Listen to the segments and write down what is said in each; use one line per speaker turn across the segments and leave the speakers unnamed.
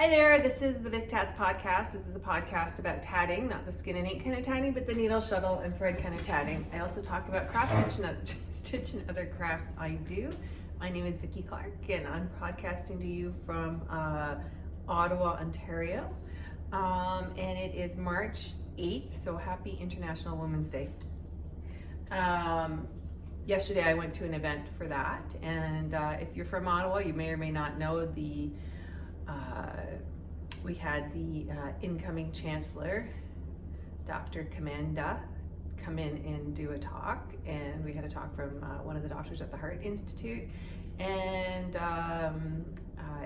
Hi there, this is the Vic Tats podcast. This is a podcast about tatting, not the skin and ink kind of tatting, but the needle, shuttle, and thread kind of tatting. I also talk about cross stitch and other crafts I do. My name is Vicki Clark, and I'm podcasting to you from Ottawa, Ontario. And it is March 8th, so happy International Women's Day. Yesterday I went to an event for that, and if you're from Ottawa, you may or may not know we had the incoming Chancellor, Dr. Kamanda, come in and do a talk, and we had a talk from one of the doctors at the Heart Institute, and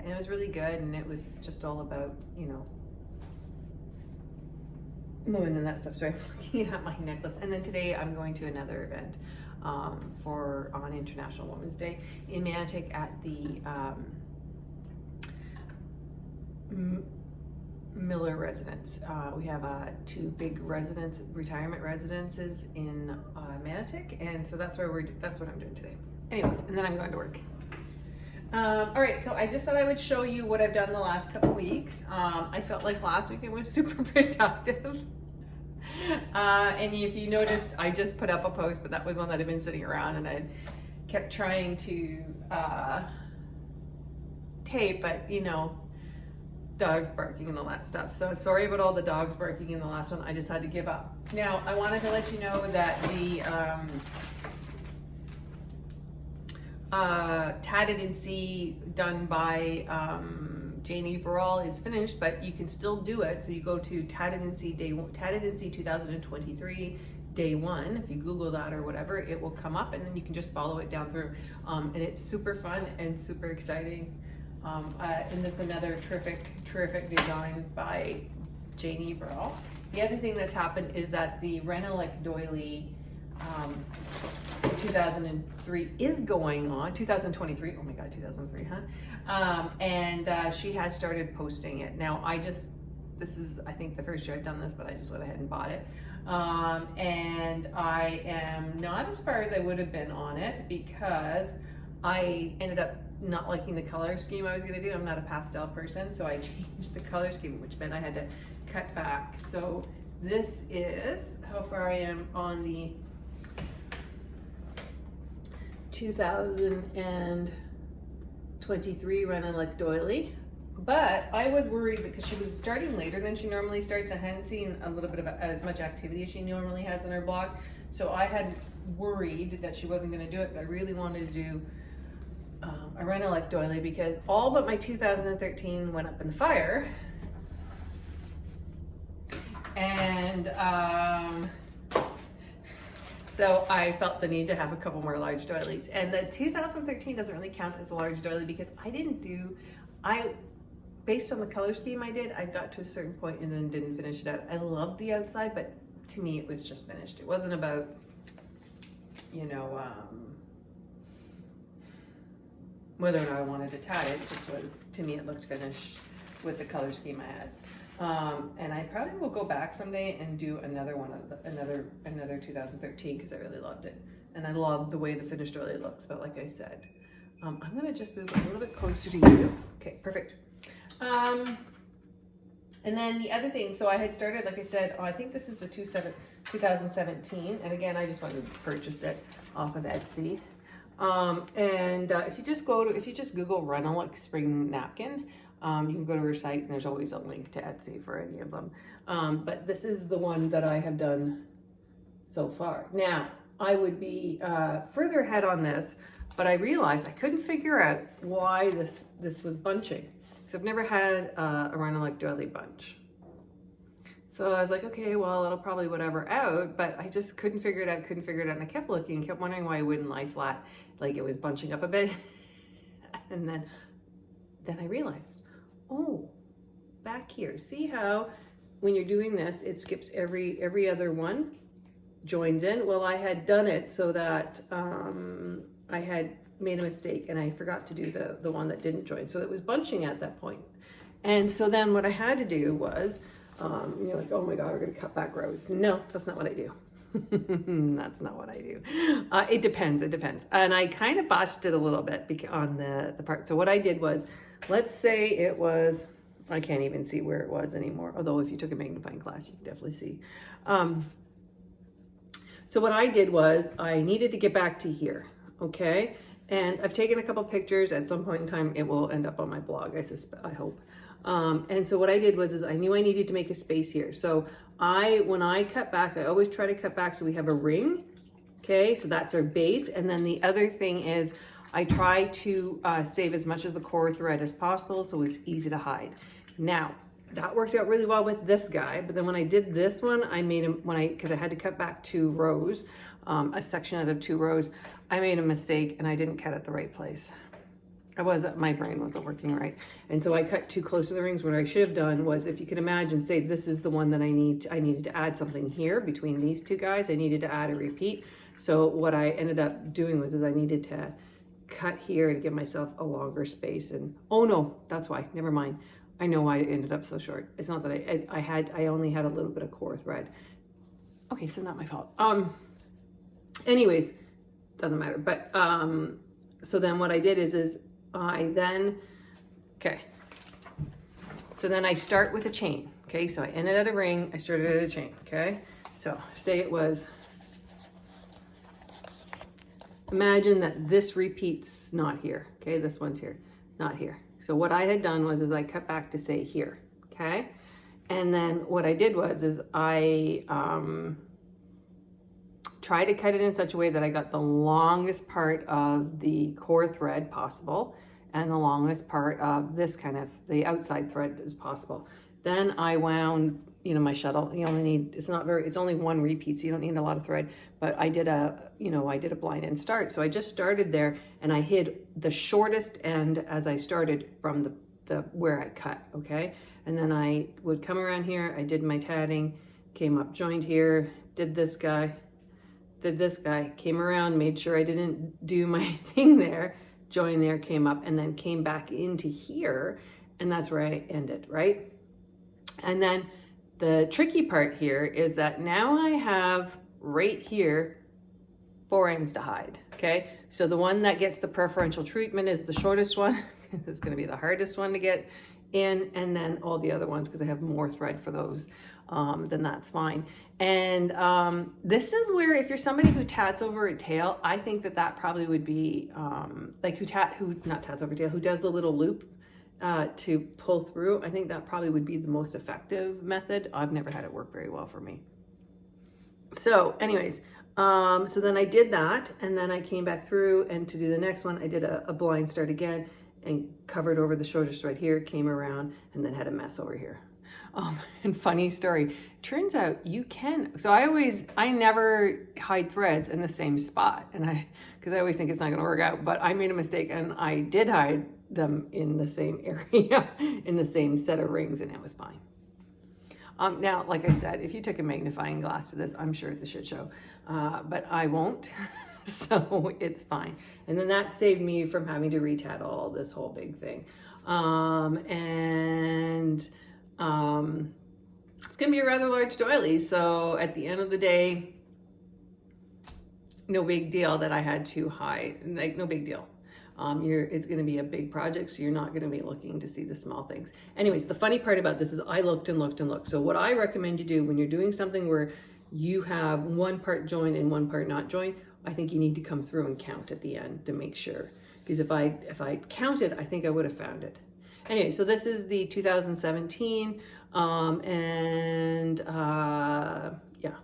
it was really good, and it was just all about, you know, women and that stuff. So I'm looking at my necklace, and then today I'm going to another event on International Women's Day in Manitic at the Miller residence. We have two big retirement residences in Manitic, and so that's what I'm doing today. Anyways, and then I'm going to work. All right, so I just thought I would show you what I've done the last couple weeks. I felt like last weekend was super productive. And if you noticed, I just put up a post, but that was one that had been sitting around, and I kept trying to tape, but you know, dogs barking and all that stuff. So sorry about all the dogs barking in the last one. I just had to give up. Now, I wanted to let you know that the Tatted in C done by Janie Burrell is finished, but you can still do it. So you go to Tatted in C 2023 day one. If you Google that or whatever, it will come up, and then you can just follow it down through. And it's super fun and super exciting. And it's another terrific design by Janie Burrell. The other thing that's happened is that the Renulek Doily 2003 is going on, 2023, oh my God, 2003, huh? And she has started posting it. Now, this is, I think, the first year I've done this, but I just went ahead and bought it. And I am not as far as I would have been on it because I ended up not liking the color scheme I was gonna do. I'm not a pastel person, so I changed the color scheme, which meant I had to cut back. So this is how far I am on the 2023 Renulek Doily. But I was worried because she was starting later than she normally starts. I hadn't seen a little bit of as much activity as she normally has on her blog. So I had worried that she wasn't gonna do it, but I really wanted to do a Renulek Doily because all but my 2013 went up in the fire. And so I felt the need to have a couple more large doilies. And the 2013 doesn't really count as a large doily because based on the color scheme I did, I got to a certain point and then didn't finish it out. I loved the outside, but to me it was just finished. It wasn't about, you know, whether or not I wanted to tat it. It just was, to me, it looked finished with the color scheme I had. And I probably will go back someday and do another one of another 2013 because I really loved it. And I love the way the finished doily looks, but like I said, I'm gonna just move a little bit closer to you. Okay, perfect. And then the other thing, so I had started, like I said, I think this is the 2017, and again, I just wanted to purchase it off of Etsy. If you just Google Renulek spring napkin, you can go to her site, and there's always a link to Etsy for any of them. But this is the one that I have done so far. Now, I would be further ahead on this, but I realized I couldn't figure out why this was bunching. So I've never had a Renulek doily bunch. So I was like, okay, well, it'll probably whatever out, but I just couldn't figure it out, and I kept looking, kept wondering why it wouldn't lie flat, like it was bunching up a bit. And then I realized, oh, back here, see how when you're doing this, it skips every other one, joins in? Well, I had done it so that I had made a mistake and I forgot to do the one that didn't join. So it was bunching at that point. And so then what I had to do was, you're like, oh my God, we're gonna cut back rows. No, that's not what I do. That's not what I do. It depends. And I kind of botched it a little bit on the part. So what I did was, let's say it was I can't even see where it was anymore. Although if you took a magnifying glass, you can definitely see. So what I did was I needed to get back to here, okay? And I've taken a couple pictures. At some point in time, it will end up on my blog, I hope. And so what I did was I knew I needed to make a space here. So when I cut back, I always try to cut back so we have a ring, okay? So that's our base. And then the other thing is I try to save as much of the core thread as possible so it's easy to hide. Now, that worked out really well with this guy, but then when I did this one, I made him, because I had to cut back 2 rows, a section out of 2 rows, I made a mistake and I didn't cut at the right place. My brain wasn't working right. And so I cut too close to the rings. What I should have done was, if you can imagine, say this is the one that I needed to add something here between these 2 guys. I needed to add a repeat. So what I ended up doing was I needed to cut here to give myself a longer space. And oh no, that's why, never mind. I know why it ended up so short. It's not that I only had a little bit of core thread. Okay, so not my fault. Anyways, doesn't matter. But so then what I did is I then, okay. So then I start with a chain. Okay, so I ended at a ring, I started at a chain. Okay, so say it was, imagine that this repeats not here. Okay, this one's here, not here. So what I had done was I cut back to say here, okay? And then what I did was I tried to cut it in such a way that I got the longest part of the core thread possible and the longest part of this kind of, the outside thread as possible. Then I wound, my shuttle. You only need, it's only 1 repeat, so you don't need a lot of thread. But I did a blind end start. So I just started there and I hid the shortest end as I started from the where I cut, okay? And then I would come around here, I did my tatting, came up, joined here, did this guy, came around, made sure I didn't do my thing there, joined there, came up, and then came back into here, and that's where I ended, right? And then the tricky part here is that now I have right here 4 ends to hide, okay? So the one that gets the preferential treatment is the shortest one. It's gonna be the hardest one to get in, and then all the other ones, because I have more thread for those, then that's fine. And this is where, if you're somebody who tats over a tail, I think that probably would be, like who does the little loop to pull through. I think that probably would be the most effective method. I've never had it work very well for me. So anyways, so then I did that, and then I came back through, and to do the next one, I did a blind start again and covered over the shortest thread here, came around, and then had a mess over here. And funny story, turns out you can, so I never hide threads in the same spot, and because I always think it's not gonna work out, but I made a mistake and I did hide them in the same area, in the same set of rings, and it was fine. Now, like I said, if you took a magnifying glass to this, I'm sure it's a shit show, but I won't, so it's fine. And then that saved me from having to retat all this whole big thing. It's gonna be a rather large doily, so at the end of the day, no big deal that I had to hide, like no big deal. It's going to be a big project, so you're not going to be looking to see the small things. Anyways, the funny part about this is I looked and looked and looked. So what I recommend you do when you're doing something where you have one part joined and one part not joined, I think you need to come through and count at the end to make sure. Because if I counted, I think I would have found it. Anyway, so this is the 2017, yeah.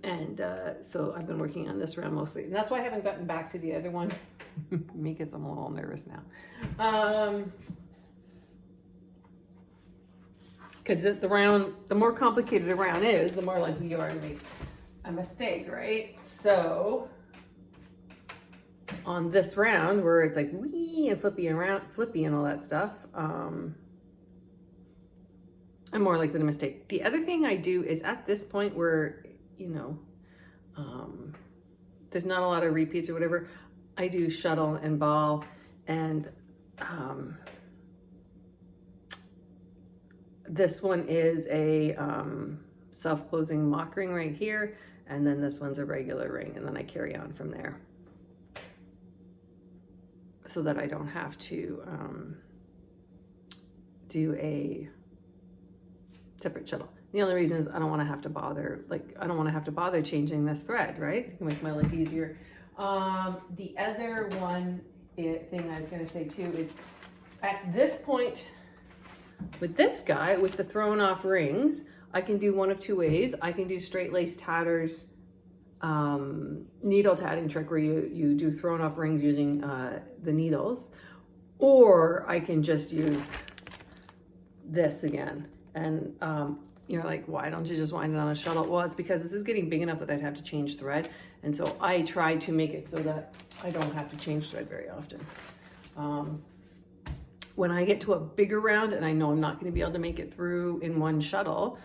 And so I've been working on this round mostly. And that's why I haven't gotten back to the other one. Because I'm a little nervous now. Because the more complicated a round is, the more likely you are to make a mistake, right? So on this round where it's like wee and flippy and all that stuff, I'm more likely to mistake. The other thing I do is at this point where, there's not a lot of repeats or whatever, I do shuttle and ball, and this one is a self-closing mock ring right here, and then this one's a regular ring, and then I carry on from there so that I don't have to
do a separate shuttle. The only reason is I don't want to have to bother, I don't want to have to bother changing this thread, right? It can make my life easier. The other thing I was going to say too is at this point with this guy, with the thrown off rings, I can do one of two ways. I can do straight lace tatters, needle tatting trick where you do thrown off rings using the needles, or I can just use this again. And you're like, why don't you just wind it on a shuttle? Well, it's because this is getting big enough that I'd have to change thread. And so I try to make it so that I don't have to change thread very often. When I get to a bigger round and I know I'm not going to be able to make it through in one shuttle,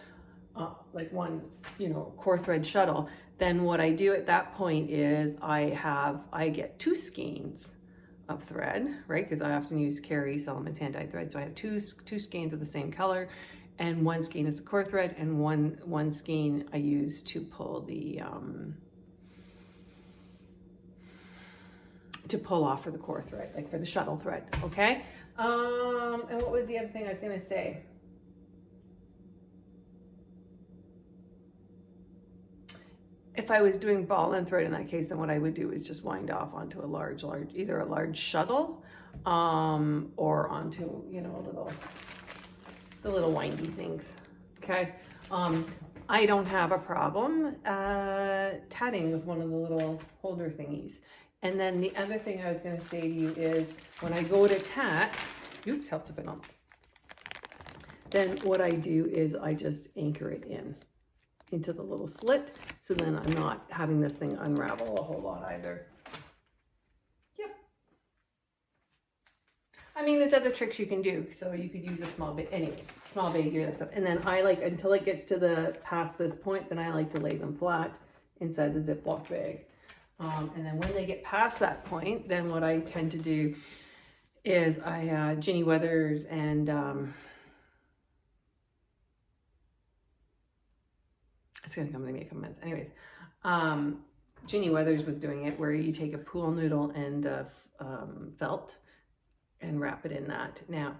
like one, core thread shuttle, then what I do at that point is I get 2 skeins of thread, right? Because I often use Carrie Solomon's hand-dyed thread. So I have two skeins of the same color, and one skein is the core thread, and one skein I use to pull off for the core thread, like for the shuttle thread, okay? And what was the other thing I was gonna say? If I was doing ball and thread in that case, then what I would do is just wind off onto a either a large shuttle, or onto, the little windy things, okay? I don't have a problem tatting with one of the little holder thingies. And then the other thing I was going to say to you is when I go to tat, helps if I don't. Then what I do is I just anchor it into the little slit. So then I'm not having this thing unravel a whole lot either. Yeah. I mean, there's other tricks you can do. So you could use a small bit, anyways, small bag gear, that stuff. And then I like, until it gets to past this point, then I like to lay them flat inside the Ziploc bag. And then when they get past that point, then what I tend to do is Ginny Weathers and it's gonna come to me a couple minutes. Anyways, Ginny Weathers was doing it where you take a pool noodle and felt and wrap it in that. Now,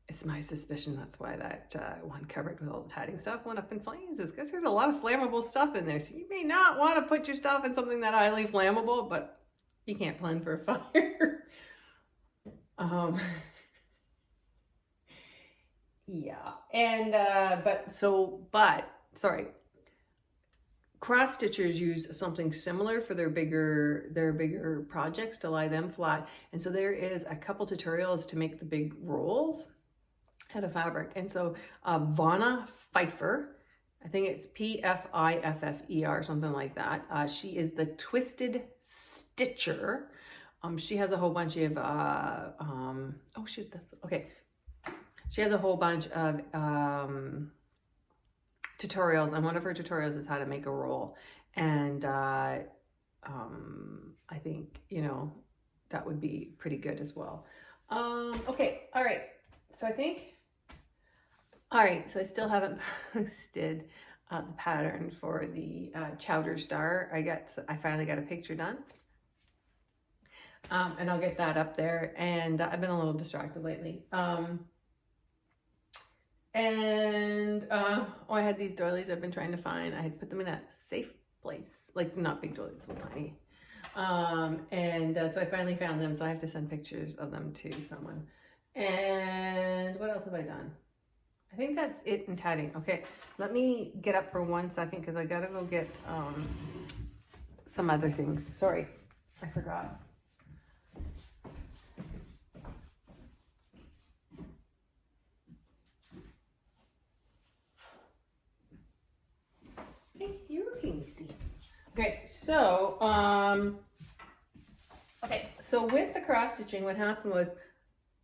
it's my suspicion that's why that one cupboard with all the tatting stuff went up in flames, is because there's a lot of flammable stuff in there. So you may not want to put your stuff in something that highly flammable, but you can't plan for a fire. Yeah, and sorry, cross stitchers use something similar for their bigger projects to lie them flat. And so there is a couple tutorials to make the big rolls out of fabric. And so Vonna Pfeiffer, I think it's Pfiffer, something like that. She is the Twisted Stitcher. She has a whole bunch of oh shoot, that's okay. She has a whole bunch of tutorials, and one of her tutorials is how to make a roll. And I think, that would be pretty good as well. Okay, all right. So I still haven't posted the pattern for the Chowder Star. I finally got a picture done. And I'll get that up there. And I've been a little distracted lately. I had these doilies I've been trying to find. I had put them in a safe place, like not big doilies, little tiny. So I finally found them, so I have to send pictures of them to someone. And what else have I done? I think that's it in tatting. Okay, let me get up for 1 second because I gotta go get some other things. Sorry, I forgot. Hey, you're looking easy. Okay, so with the cross stitching, what happened was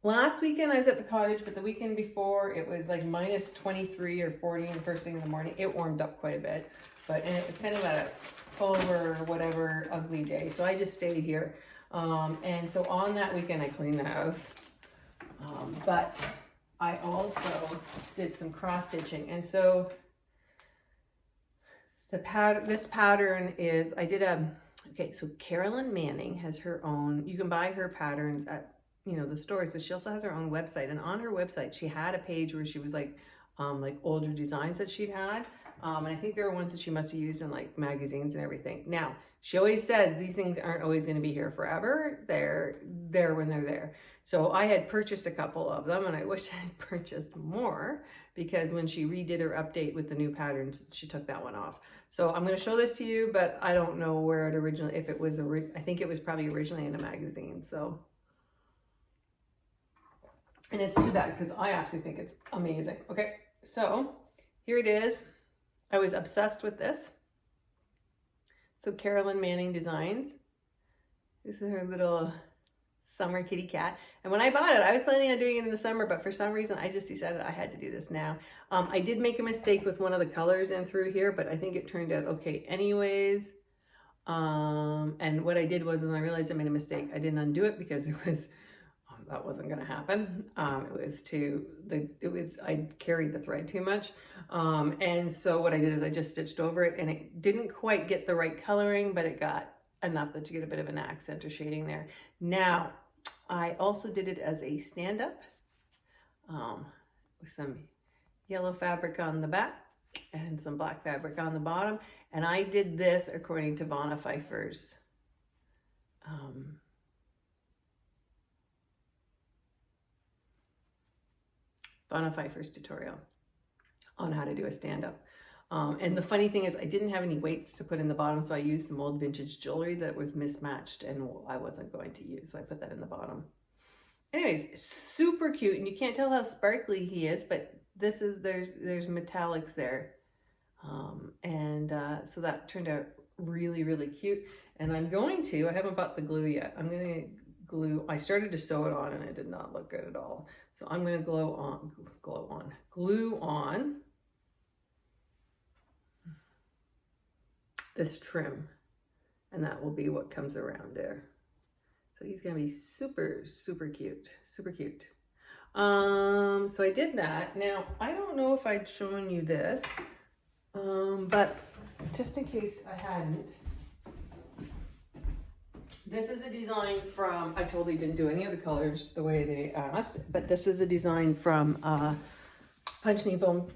last weekend I was at the cottage, but the weekend before it was like minus 23 or 40 and first thing in the morning. It warmed up quite a bit, and it was kind of a over whatever ugly day. So I just stayed here. And so on that weekend I cleaned the house. But I also did some cross stitching. And so this pattern is, so Carolyn Manning has her own, you can buy her patterns at you know, the stores, but she also has her own website. And on her website, she had a page where she was like older designs that she'd had. And I think there are ones that she must have used in like magazines and everything. Now, she always says these things aren't always going to be here forever. They're there when they're there. So I had purchased a couple of them, and I wish I had purchased more, because when she redid her update with the new patterns, she took that one off. So I'm going to show this to you, but I don't know where it originally, if it was, I think it was probably originally in a magazine. So, and it's too bad because I actually think it's amazing. Okay, so here it is. I was obsessed with this. So Carolyn Manning Designs. This is her little summer kitty cat. And when I bought it, I was planning on doing it in the summer, but for some reason I just decided I had to do this now. I did make a mistake with one of the colors in through here, but I think it turned out okay anyways. And what I did was, when I realized I made a mistake, I didn't undo it because it was, that wasn't going to happen. I carried the thread too much. And so what I did is I just stitched over it, and it didn't quite get the right coloring, but it got enough that you get a bit of an accent or shading there. Now, I also did it as a stand-up with some yellow fabric on the back and some black fabric on the bottom. And I did this according to Vonna Pfeiffer's tutorial on how to do a stand-up. And the funny thing is, I didn't have any weights to put in the bottom, so I used some old vintage jewelry that was mismatched and I wasn't going to use, so I put that in the bottom. Anyways, super cute, and you can't tell how sparkly he is, but this is, there's metallics there. So that turned out really, really cute. And I haven't bought the glue yet. I'm going to glue, I started to sew it on and it did not look good at all. So I'm going to glue on this trim, and that will be what comes around there. So he's going to be super, super cute, super cute. So I did that. Now, I don't know if I'd shown you this, but just in case I hadn't, this is a design from, I totally didn't do any of the colors the way they asked, but this is a design from Punch Needle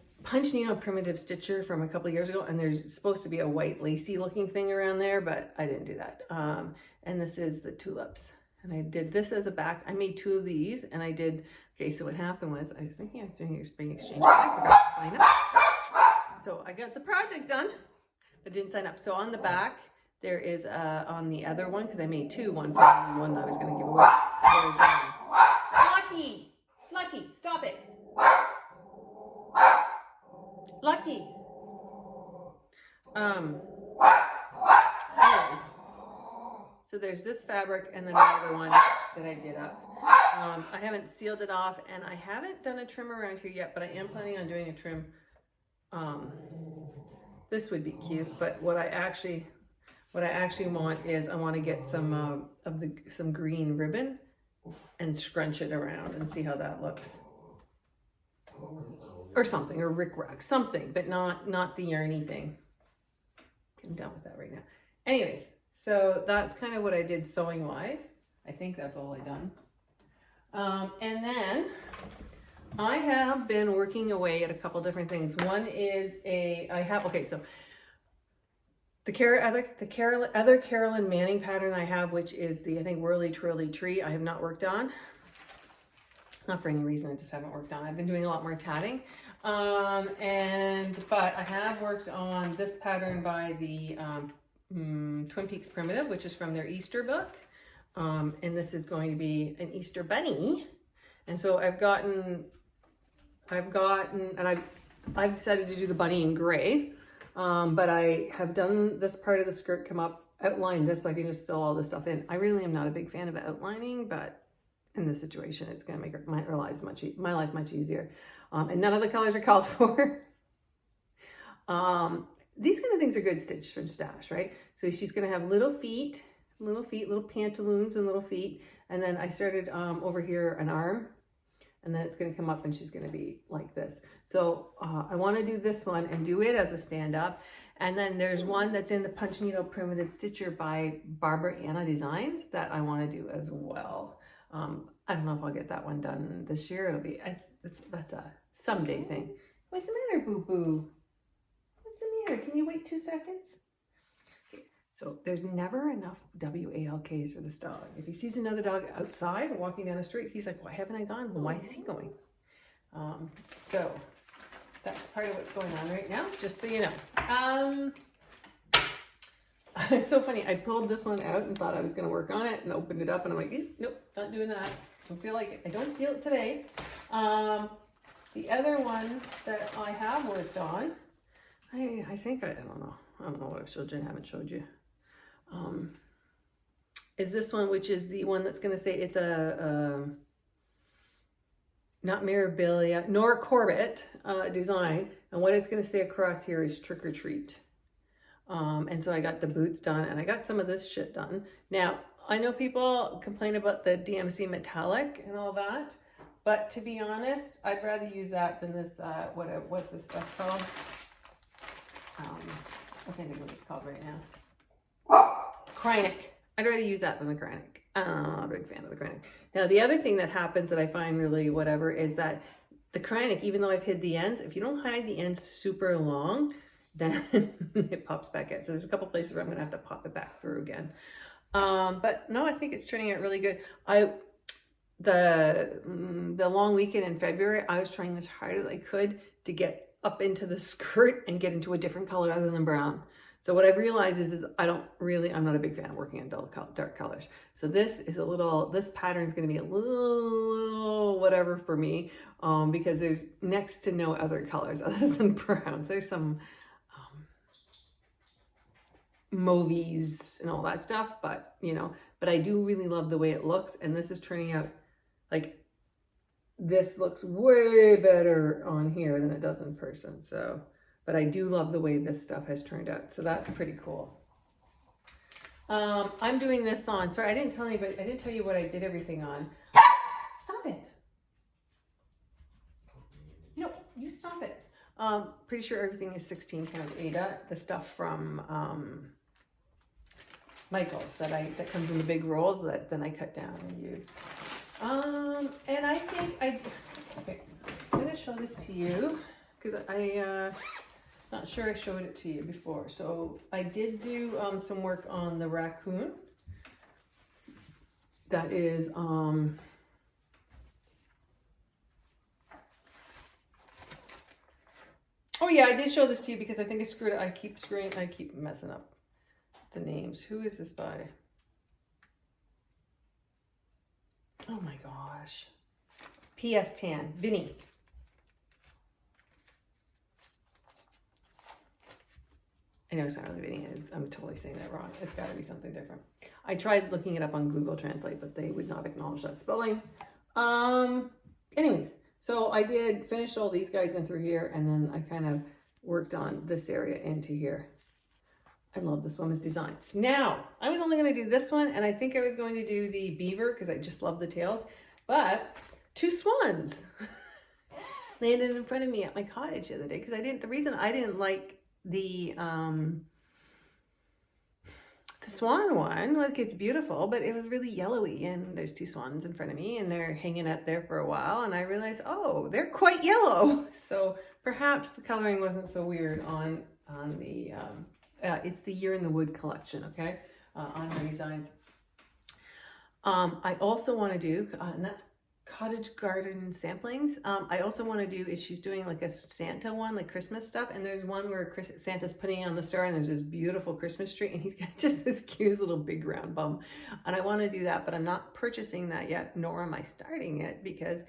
Primitive Stitcher from a couple of years ago, and there's supposed to be a white lacy looking thing around there, but I didn't do that. And this is the tulips, and I did this as a back. I made 2 of these, and I did, okay, so what happened was, I was thinking I was doing a spring exchange, but I forgot to sign up. So I got the project done, but didn't sign up. So on the back, there is on the other one, because I made 2, one for me and one that I was going to give away. There's Lucky, stop it. Lucky. Anyways, so there's this fabric and then another one that I did up. I haven't sealed it off, and I haven't done a trim around here yet, but I am planning on doing a trim. This would be cute, but what I actually want is, I want to get some some green ribbon and scrunch it around and see how that looks. Or something, or rickrack, something, but not the yarny thing. I'm done with that right now. Anyways, so that's kind of what I did sewing wise. I think that's all I done. And then I have been working away at a couple different things. One is so the other Carolyn Manning pattern I have, which is the, I think, Whirly Twirly Tree, I have not worked on. Not for any reason, I just haven't worked on. I've been doing a lot more tatting. But I have worked on this pattern by the Twin Peaks Primitive, which is from their Easter book. And this is going to be an Easter bunny. And so I've decided to do the bunny in gray. But I have done this part of the skirt come up, outlined this so I can just fill all this stuff in. I really am not a big fan of outlining, but in this situation, it's going to make my life much easier. And none of the colors are called for. These kind of things are good stitched from stash, right? So she's going to have little feet, little pantaloons and little feet. And then I started over here an arm, and then it's going to come up and she's going to be like this. So I want to do this one and do it as a stand-up. And then there's one that's in the Punch Needle Primitive Stitcher by Barbara Anna Designs that I want to do as well. I don't know if I'll get that one done this year. It'll be, that's a someday thing. What's the matter, boo-boo? What's the matter? Can you wait 2 seconds? Okay. So there's never enough WALKs for this dog. If he sees another dog outside walking down the street, he's like, why haven't I gone? Well, why is he going? So that's part of what's going on right now, just so you know. It's so funny. I pulled this one out and thought I was going to work on it and opened it up and I'm like, nope, not doing that. Don't feel like it. I don't feel it today. The other one that I have worked on, I think, I don't know what I've showed you and haven't showed you, is this one, which is the one that's going to say it's not Mirabilia, nor Corbett design. And what it's going to say across here is trick or treat. And so I got the boots done and I got some of this shit done. Now, I know people complain about the DMC metallic and all that, but to be honest, I'd rather use that than this, what's this stuff called? I can't think what it's called right now. Krynic. I'd rather use that than the Krynic. I'm not a big fan of the Krynic. Now, the other thing that happens that I find really whatever is that the Krynic, even though I've hid the ends, if you don't hide the ends super long, then it pops back out. So there's a couple places where I'm gonna have to pop it back through again. But no, I think it's turning out really good. The long weekend in February, I was trying as hard as I could to get up into the skirt and get into a different color other than brown. So what I've realized is I'm not a big fan of working in dark colors. So this pattern is going to be a little whatever for me, because there's next to no other colors other than browns. There's some mauves and all that stuff, but I do really love the way it looks, and this is turning out like, this looks way better on here than it does in person. So, but I do love the way this stuff has turned out. So that's pretty cool. I'm doing this on, sorry, I didn't tell anybody, I didn't tell you what I did everything on. Stop it. No, you stop it. Pretty sure everything is 16 count Ada, the stuff from Michael's that comes in the big rolls that then I cut down and use. And I think okay, I'm gonna show this to you because not sure I showed it to you before. So I did do some work on the raccoon. That is oh yeah, I did show this to you because I think I screwed it. I keep messing up the names. Who is this by? Oh my gosh. PS Tan, Vinny. I know it's not really Vinny. I'm totally saying that wrong. It's got to be something different. I tried looking it up on Google Translate, but they would not acknowledge that spelling. Anyways, so I did finish all these guys in through here, and then I kind of worked on this area into here. I love this woman's designs. Now, I was only going to do this one, and I think I was going to do the beaver because I just love the tails, but 2 swans landed in front of me at my cottage the other day because the reason I didn't like the swan one, like, it's beautiful, but it was really yellowy, and there's 2 swans in front of me and they're hanging out there for a while, and I realized, oh, they're quite yellow. So perhaps the coloring wasn't so weird on the it's the Year in the Wood collection, okay, on her designs. I also want to do, and that's Cottage Garden Samplings. I also want to do is she's doing like a Santa one, like Christmas stuff, and there's one where Santa's putting on the star and there's this beautiful Christmas tree and he's got just this cute little big round bum, and I want to do that, but I'm not purchasing that yet, nor am I starting it, because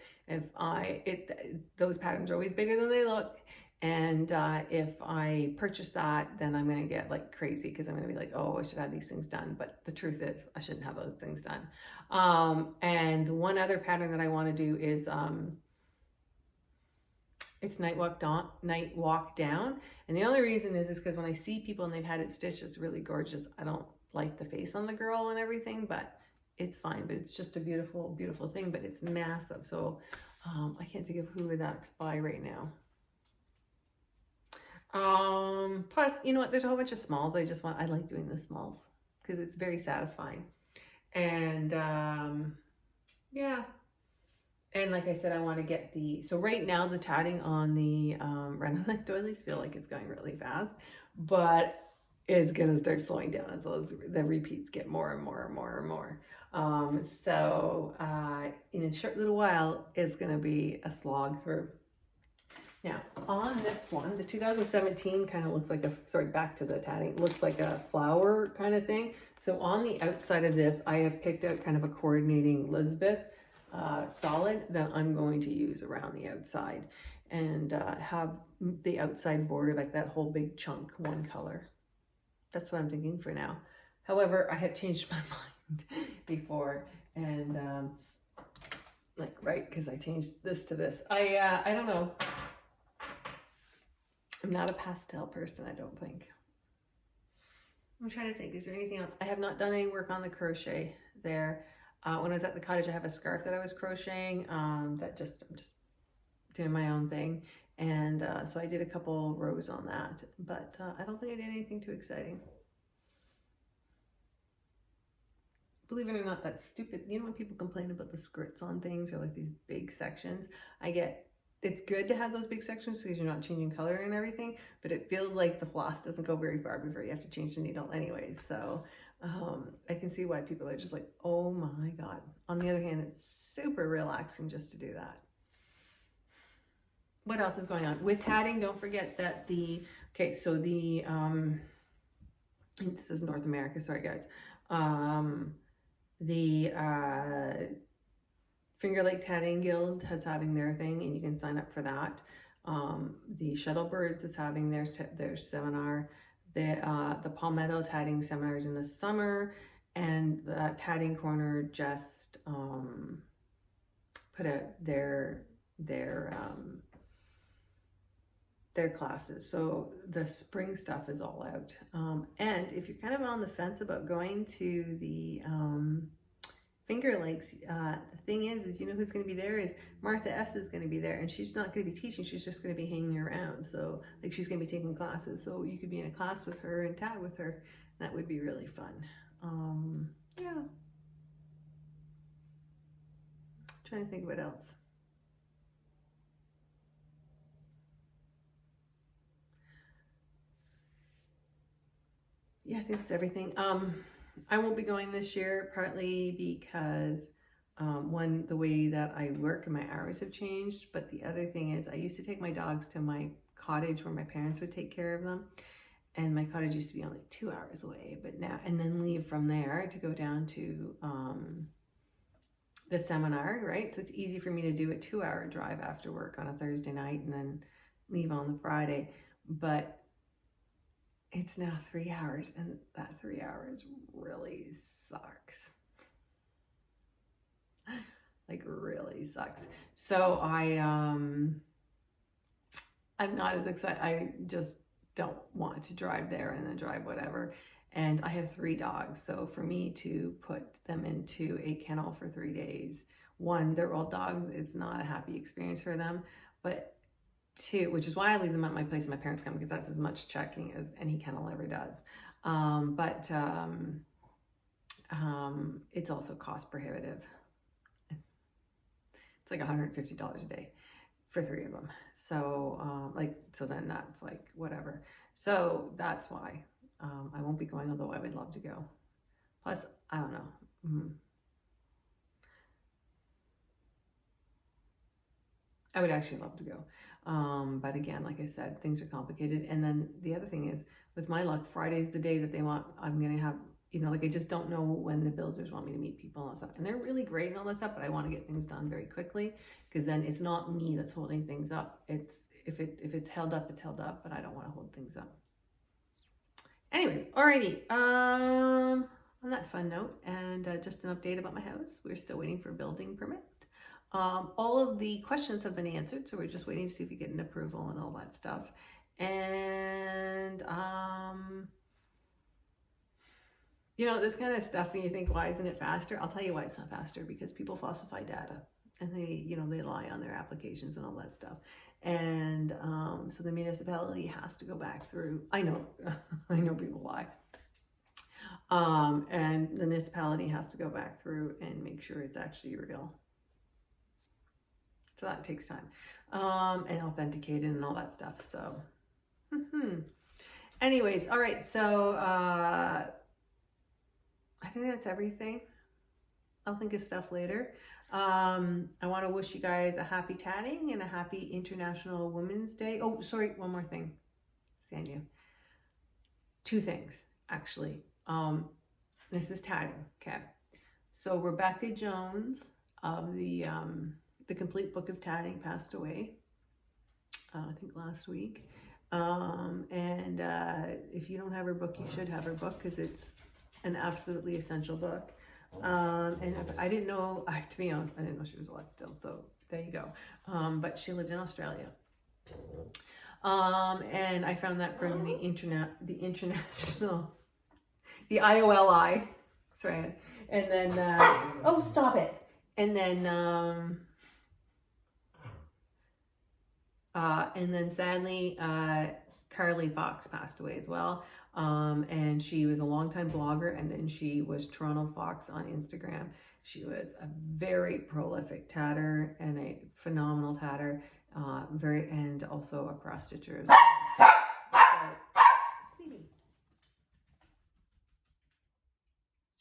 those patterns are always bigger than they look. And if I purchase that, then I'm going to get like crazy because I'm going to be like, oh, I should have these things done. But the truth is I shouldn't have those things done. And one other pattern that I want to do is it's Night Walk Down. And the only reason is because when I see people and they've had it stitched, it's really gorgeous. I don't like the face on the girl and everything, but it's fine. But it's just a beautiful, beautiful thing. But it's massive. So I can't think of who that's by right now. Plus, you know what, there's a whole bunch of smalls. I like doing the smalls because it's very satisfying. And
Yeah.
And like I said, I want to get so right now the tatting on the Renulek doilies feel like it's going really fast, but it's gonna start slowing down as the repeats get more and more and more and more. In a short little while, it's gonna be a slog through. Now, on this one, the 2017 kind of looks like back to the tatting, looks like a flower kind of thing. So on the outside of this, I have picked out kind of a coordinating Elizabeth solid that I'm going to use around the outside and have the outside border, like that whole big chunk, one color. That's what I'm thinking for now. However, I have changed my mind before, and because I changed this to this. I don't know. I'm not a pastel person, I don't think. I'm trying to think, is there anything else? I have not done any work on the crochet there. When I was at the cottage, I have a scarf that I was crocheting I'm just doing my own thing. And so I did a couple rows on that, but I don't think I did anything too exciting. Believe it or not, that's stupid. You know when people complain about the skirts on things or like these big sections? It's good to have those big sections because you're not changing color and everything, but it feels like the floss doesn't go very far before you have to change the needle anyways. So I can see why people are just like, oh my God. On the other hand, it's super relaxing just to do that. What else is going on? With tatting, don't forget that this is North America, sorry guys. The Finger Lake Tatting Guild is having their thing, and you can sign up for that. The Shuttlebirds is having their seminar. The Palmetto Tatting seminars in the summer, and the Tatting Corner just put out their classes. So the spring stuff is all out. And if you're kind of on the fence about going to the Finger Lakes, the thing is you know who's going to be there is Martha S is going to be there, and she's not going to be teaching, she's just going to be hanging around. So like she's going to be taking classes, so you could be in a class with her and tat with her. That would be really fun. Yeah, I'm trying to think what else. Yeah, I think that's everything. I won't be going this year, partly because one, the way that I work and my hours have changed, but the other thing is I used to take my dogs to my cottage where my parents would take care of them, and my cottage used to be only 2 hours away, but now, and then leave from there to go down to the seminar, right? So it's easy for me to do a 2-hour drive after work on a Thursday night and then leave on the Friday, but it's now 3 hours, and that 3 hours really sucks. Like really sucks. So I'm not as excited. I just don't want to drive there and then drive whatever. And I have 3 dogs, so for me to put them into a kennel for 3 days, one, they're old dogs, it's not a happy experience for them, but 2, which is why I leave them at my place and my parents come, because that's as much checking as any kennel ever does. It's also cost prohibitive. It's like $150 a day for 3 of them. So so then that's like whatever. So that's why I won't be going, although I would love to go. Plus, I don't know. I would actually love to go. But again, like I said, things are complicated. And then the other thing is, with my luck, Friday's the day that they want, I'm going to have, I just don't know when the builders want me to meet people and stuff. And they're really great and all that stuff, but I want to get things done very quickly, because then it's not me that's holding things up. If it's held up, it's held up, but I don't want to hold things up. Anyways, alrighty. On that fun note, and just an update about my house. We're still waiting for a building permit. All of the questions have been answered, so we're just waiting to see if we get an approval and all that stuff. And this kind of stuff, and you think, why isn't it faster? I'll tell you why it's not faster, because people falsify data, and they lie on their applications and all that stuff. And so the municipality has to go back through. I know I know people lie. And the municipality has to go back through and make sure it's actually real. So that takes time, and authenticated and all that stuff. So, anyways, all right. So, I think that's everything. I'll think of stuff later. I want to wish you guys a happy tatting and a happy International Women's Day. Oh, sorry, one more thing. Sanya. Two things, actually. This is tatting, okay? So Rebecca Jones of the Complete Book of Tatting passed away, I think last week. And if you don't have her book, you should have her book because it's an absolutely essential book. And I didn't know, to be honest, I didn't know she was alive still. So there you go. But she lived in Australia. And I found that from the international, the IOLI, sorry. And then, oh, stop it. And then sadly, Carly Fox passed away as well. And she was a longtime blogger, and then she was Toronto Fox on Instagram. She was a very prolific tatter and a phenomenal tatter, and also a cross stitcher. So, sweetie,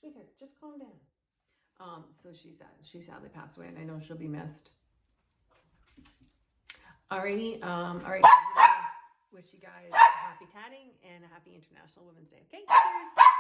sweetheart, just calm down. So she sadly passed away, and I know she'll be missed. Alrighty, all right. Wish you guys a happy tatting and a happy International Women's Day. Okay, cheers.